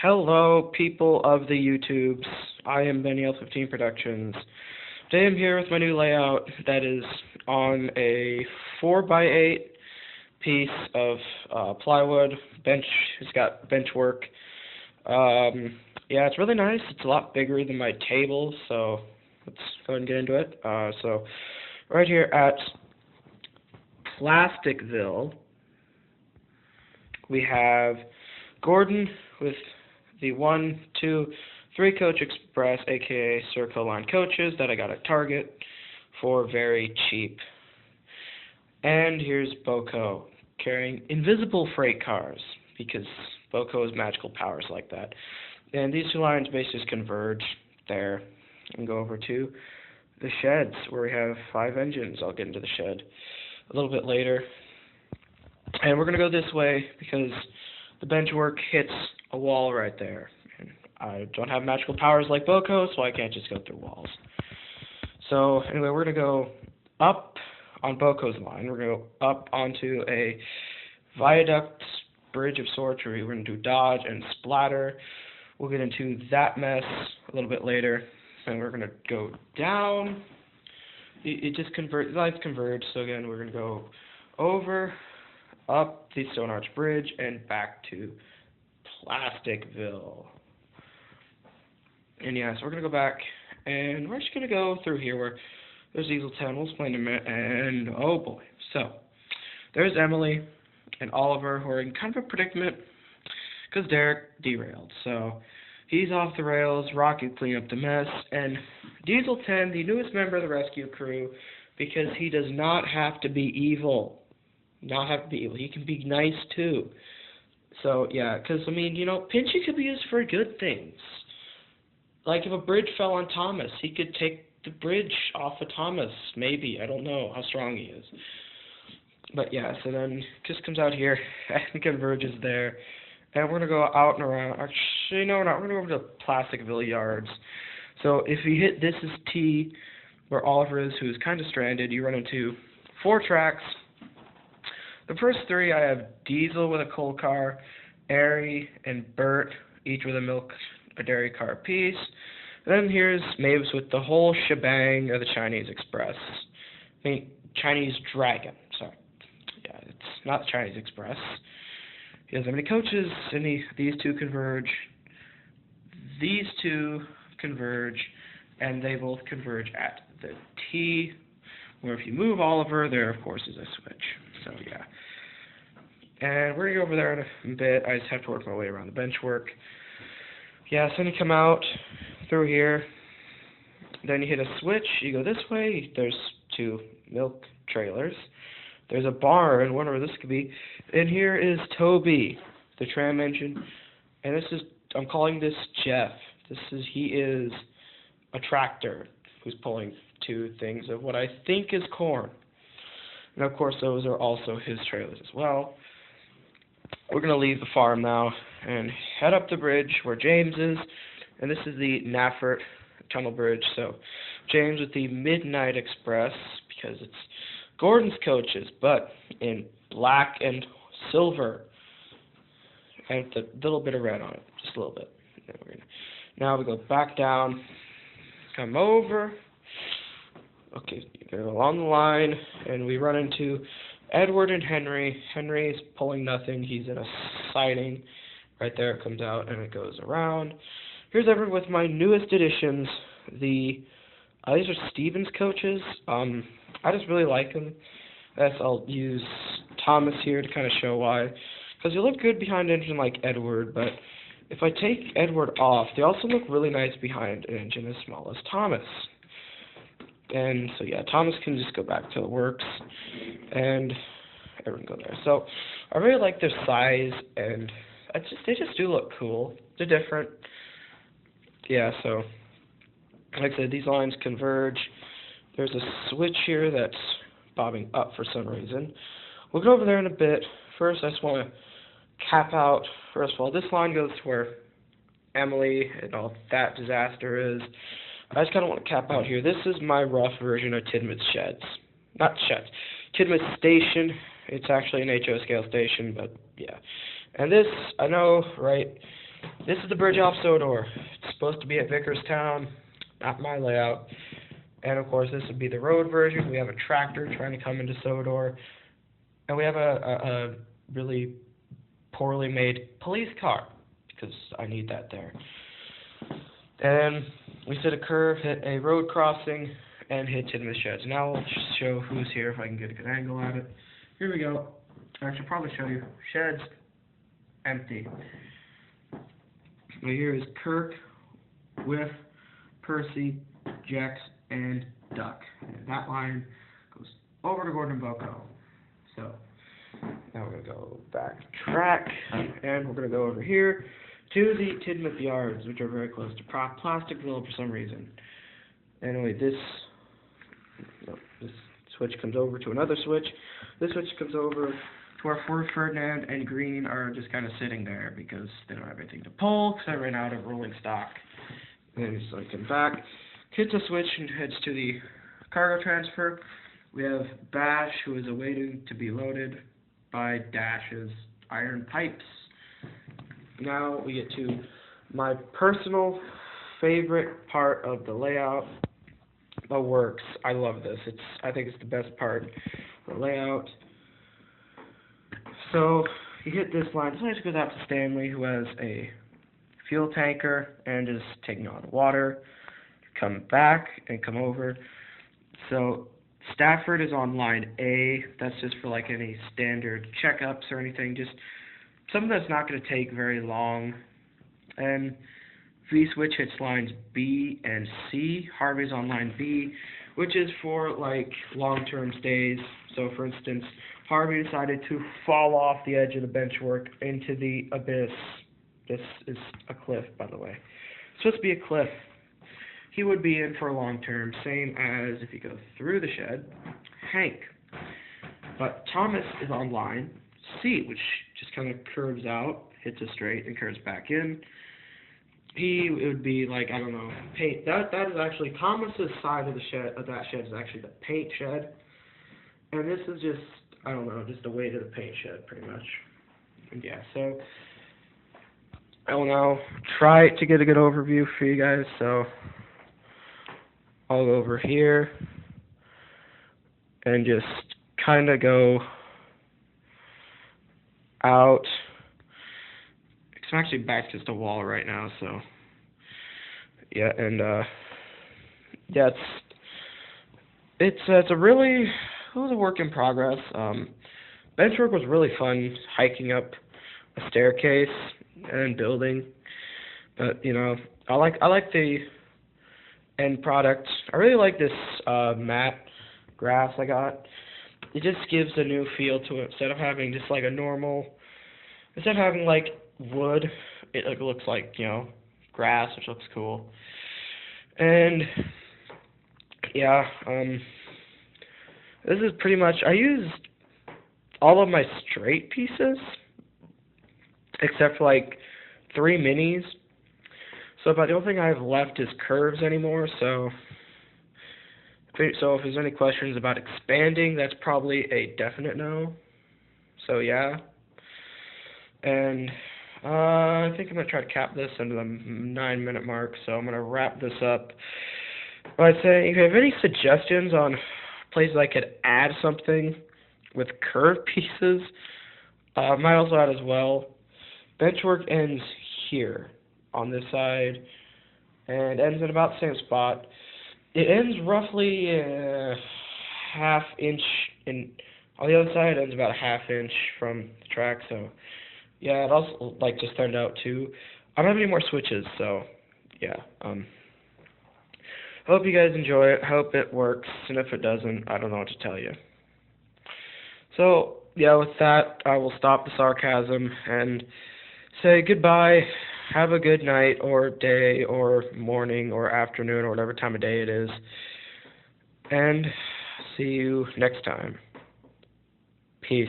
Hello, people of the YouTubes. I am BenchWork Productions. Today I'm here with my new layout that is on a 4x8 piece of plywood. It's got BenchWork. Yeah, it's really nice. It's a lot bigger than my table, so let's go ahead and get into it. So right here at Plasticville, we have Gordon with the 1, 2, 3 Coach Express, aka Circle Line coaches that I got at Target for very cheap. And here's Boko carrying invisible freight cars because Boko has magical powers like that. And these two lines basically just converge there and go over to the sheds where we have 5 engines. I'll get into the shed a little bit later. And we're going to go this way because the BenchWork hits a wall right there. And I don't have magical powers like Boko, so I can't just go through walls. So anyway, we're going to go up on Boko's line. We're going to go up onto a viaduct bridge of sorts where we're going to do dodge and splatter. We'll get into that mess a little bit later. And we're going to go down. It just converges, the lines converge. So again, we're going to go over, up the Stone Arch Bridge, and back to Plasticville. And yeah, so we're going to go back, and we're just going to go through here where there's Diesel 10. We'll explain in a minute, and oh boy. So, there's Emily and Oliver who are in kind of a predicament because Derek derailed. So, he's off the rails, Rocky clean up the mess, and Diesel 10, the newest member of the rescue crew, because he does not have to be evil. He can be nice too. So yeah, because I mean, you know, Pinchy could be used for good things. Like if a bridge fell on Thomas, he could take the bridge off of Thomas. Maybe, I don't know how strong he is. But yeah, so then just comes out here and converges there, and we're gonna go out and around. Actually, no, we're not. We're gonna go over to Plasticville Yards. So if you hit this is T, where Oliver is, who's kind of stranded, you run into 4 tracks. The first 3, I have Diesel with a coal car, Ari and Bert, each with a dairy car apiece. Then here's Mavis with the whole shebang of the Chinese Express. I mean, Chinese Dragon, sorry. Yeah, it's not the Chinese Express. He doesn't have any coaches, and these two converge. These two converge, and they both converge at the T, where if you move Oliver, there, of course, is a switch. So, yeah. And we're going to go over there in a bit. I just have to work my way around the BenchWork. Yeah, so then you come out through here. Then you hit a switch. You go this way. There's 2 milk trailers. There's a barn, whatever this could be. And here is Toby, the tram engine. And I'm calling this Jeff. He is a tractor who's pulling 2 things of what I think is corn. And of course, those are also his trailers as well. We're going to leave the farm now and head up the bridge where James is. And this is the Naffert Tunnel Bridge. So, James with the Midnight Express, because it's Gordon's coaches, but in black and silver. And with a little bit of red on it, just a little bit. Now we go back down, come over. Okay, go along the line, and we run into Edward and Henry. Henry's pulling nothing. He's in a siding. Right there it comes out, and it goes around. Here's Edward with my newest additions. These are Stevens coaches. I just really like them. I'll use Thomas here to kind of show why. Because they look good behind an engine like Edward, but if I take Edward off, they also look really nice behind an engine as small as Thomas. And so yeah, Thomas can just go back till it works, and everyone go there. So I really like their size, and they just do look cool. They're different. Yeah, so like I said, these lines converge. There's a switch here that's bobbing up for some reason. We'll go over there in a bit. First, I just want to cap out. First of all, this line goes to where Emily and all that disaster is. I just kind of want to cap out here. This is my rough version of Tidmouth's sheds. Not sheds. Tidmouth's station. It's actually an HO scale station, but yeah. And this, I know, right, This is the bridge off Sodor. It's supposed to be at Vickerstown, not my layout. And of course, this would be the road version. We have a tractor trying to come into Sodor. And we have a really poorly made police car, because I need that there. And we set a curve, hit a road crossing, and hit in the sheds. Now I'll show who's here if I can get a good angle at it. Here we go. I should probably show you. Sheds, empty. Now here is Kirk with Percy, Jex, and Duck. And that line goes over to Gordon Boko. So now we're going to go back track, and we're going to go over here to the Tidmouth Yards, which are very close to Plasticville for some reason. Anyway, this switch comes over to another switch. This switch comes over to where Fort Ferdinand and Green are just kind of sitting there because they don't have anything to pull, because I ran out of rolling stock. And so I come back, hits a switch, and heads to the cargo transfer. We have Bash, who is awaiting to be loaded by Dash's iron pipes. Now we get to my personal favorite part of the layout, the works. I love this. I think it's the best part of the layout. So you hit this line. So it goes out to Stanley, who has a fuel tanker and is taking on water. Come back and come over. So Stafford is on line A. That's just for like any standard checkups or anything. Just something that's not going to take very long. And V-Switch hits lines B and C. Harvey's on line B, which is for like long-term stays. So for instance, Harvey decided to fall off the edge of the BenchWork into the abyss. This is a cliff, by the way. It's supposed to be a cliff. He would be in for a long term, same as if you go through the shed, Hank. But Thomas is on line C, which just kind of curves out, hits a straight, and curves back in. It would be like, I don't know, paint. That is actually Thomas's side of the shed. Of that shed is actually the paint shed, and this is just, I don't know, just the way to the paint shed, pretty much. And yeah, so I will now try to get a good overview for you guys. So I'll go over here and just kind of go out. I'm actually back to the wall right now, so yeah, and yeah, it was a work in progress. BenchWork was really fun, hiking up a staircase and building, but you know, I like the end product. I really like this matte grass I got. It just gives a new feel to it. Instead of having just like a normal, instead of having like wood, it looks like, you know, grass, which looks cool. And yeah, this is pretty much, I used all of my straight pieces except for like 3 minis. So about the only thing I have left is curves anymore. So if there's any questions about expanding, that's probably a definite no. So yeah. And I think I'm going to try to cap this into the 9-minute mark, so I'm going to wrap this up by saying, if you have any suggestions on places I could add something with curved pieces, might also add as well. BenchWork ends here on this side and ends at about the same spot. It ends roughly ½ inch, and on the other side it ends about a ½ inch from the track, so yeah, it also like just turned out too. I don't have any more switches, so yeah. Hope you guys enjoy it. Hope it works, and if it doesn't, I don't know what to tell you. So yeah, with that, I will stop the sarcasm and say goodbye. Have a good night, or day, or morning, or afternoon, or whatever time of day it is. And see you next time. Peace.